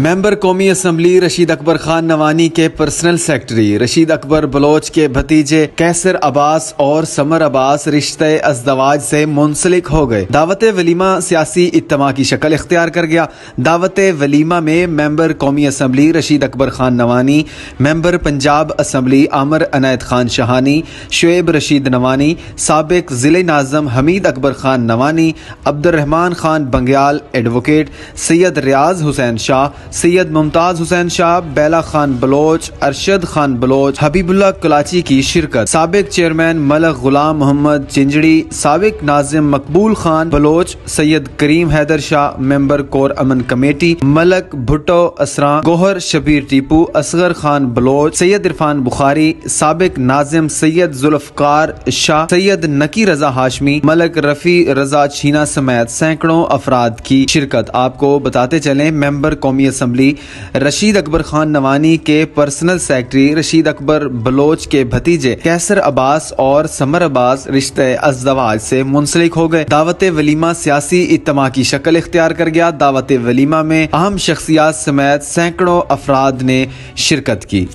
ممبر قومی اسمبلی رشید اکبر خان نوانی کے personal secretary Rashid اکبر بلوچ کے بھتیجے کیسر عباس اور سمر عباس رشتہ ازدواج سے منسلک ہو گئے۔ دعوت ولیمہ سیاسی اجتماع کی شکل اختیار کر گیا۔ دعوت ولیمہ میں ممبر قومی اسمبلی رشید اکبر خان نوانی، ممبر پنجاب اسمبلی عامر عنایت خان شہانی، شعیب رشید نوانی، سابق ضلع ناظم حمید اکبر خان نوانی، عبد الرحمان خان بنگیال ایڈوکیٹ، سید ریاض حسین شاہ، سید ممتاز حسین شاہ، بیلا خان بلوچ، ارشد خان بلوچ، حبیب اللہ کلاچی کی شرکت۔ سابق چیئرمین ملک غلام محمد چنجڑی، سابق ناظم مقبول خان بلوچ، سید کریم حیدر شاہ، ممبر کور امن کمیٹی، ملک بھٹو اسراں، گوہر شبیر ٹیپو، اصغر خان بلوچ، سید عرفان بخاری، سابق ناظم سید ذوالفقار شاہ، سید نکی رضا ہاشمی، ملک رفیع رضا چھینا سمیت سینکڑوں افراد کی شرکت۔ آپ کو بتاتے چلیں، ممبر قومی اسمبلی رشید اکبر خان نوانی کے پرسنل سیکرٹری رشید اکبر بلوچ کے بھتیجے کیسر عباس اور سمر عباس رشتہ ازدواج سے منسلک ہو گئے۔ دعوت ولیمہ سیاسی اجتماع کی شکل اختیار کر گیا۔ دعوت ولیمہ میں اہم شخصیات سمیت سینکڑوں افراد نے شرکت کی۔